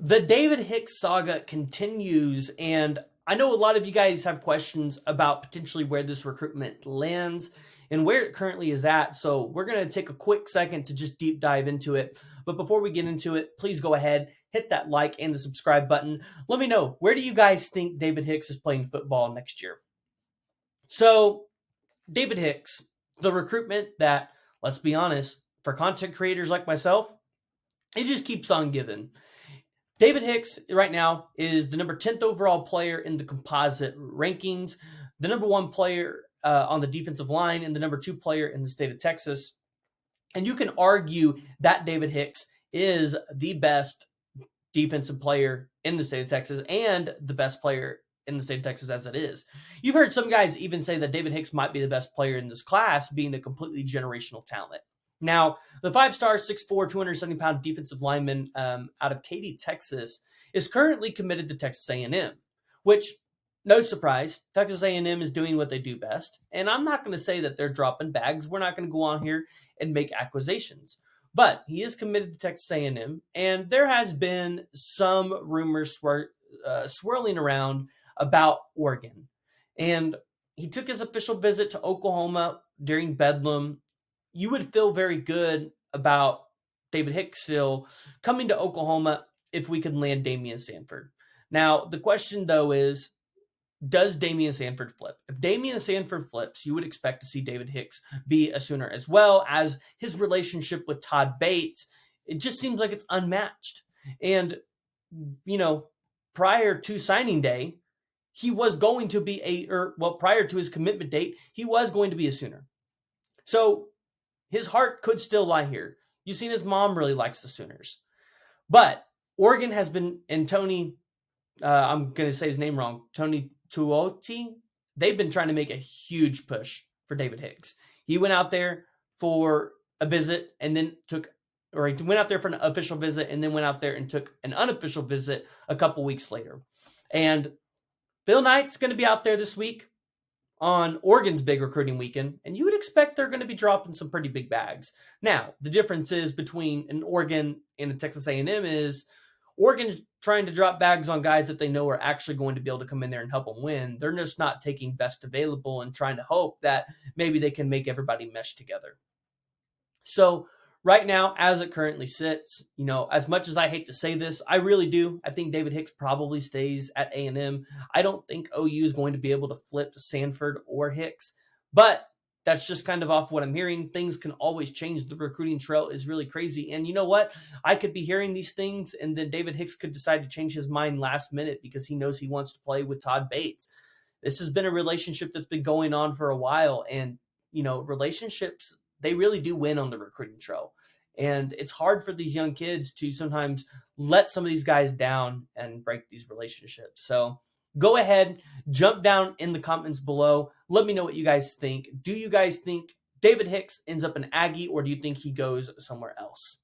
The David Hicks saga continues, and I know a lot of you guys have questions about potentially where this recruitment lands and where it currently is at. So we're going to take a quick second to just deep dive into it. But before we get into it, please go ahead, hit that like and the subscribe button. Let me know, where do you guys think David Hicks is playing football next year? So David Hicks, the recruitment that, let's be honest, for content creators like myself, it just keeps on giving. David Hicks right now is the number 10th overall player in the composite rankings, the number one player on the defensive line, and the number two player in the state of Texas. And you can argue that David Hicks is the best defensive player in the state of Texas and the best player in the state of Texas as it is. You've heard some guys even say that David Hicks might be the best player in this class, being a completely generational talent. Now, the 5-star, 6'4", 270-pound defensive lineman out of Katy, Texas, is currently committed to Texas A&M, which, no surprise, Texas A&M is doing what they do best. And I'm not going to say that they're dropping bags. We're not going to go on here and make accusations. But he is committed to Texas A&M, and there has been some rumors swirling around about Oregon. And he took his official visit to Oklahoma during Bedlam. You would feel very good about David Hicks still coming to Oklahoma if we could land Damian Sanford. Now, the question, though, is, does Damian Sanford flip? If Damian Sanford flips, you would expect to see David Hicks be a Sooner, as well as his relationship with Todd Bates. It just seems like it's unmatched. And, prior to signing day, he was going to be prior to his commitment date, he was going to be a Sooner. So his heart could still lie here. You've seen his mom really likes the Sooners. But Oregon has been, and Tony, I'm going to say his name wrong, Tony Tuioti, they've been trying to make a huge push for David Hicks. He went out there for a visit and then he went out there for an official visit and then went out there and took an unofficial visit a couple weeks later. And Phil Knight's going to be out there this week on Oregon's big recruiting weekend, and you would expect they're going to be dropping some pretty big bags. Now, the difference is between an Oregon and a Texas A&M is Oregon's trying to drop bags on guys that they know are actually going to be able to come in there and help them win. They're just not taking best available and trying to hope that maybe they can make everybody mesh together. So right now, as it currently sits, as much as I hate to say this, I really do. I think David Hicks probably stays at A&M. I don't think OU is going to be able to flip to Sanford or Hicks, but that's just kind of off what I'm hearing. Things can always change. The recruiting trail is really crazy. And you know what? I could be hearing these things, and then David Hicks could decide to change his mind last minute because he knows he wants to play with Todd Bates. This has been a relationship that's been going on for a while, and, relationships, they really do win on the recruiting trail. And it's hard for these young kids to sometimes let some of these guys down and break these relationships. So go ahead, jump down in the comments below. Let me know what you guys think. Do you guys think David Hicks ends up an Aggie, or do you think he goes somewhere else?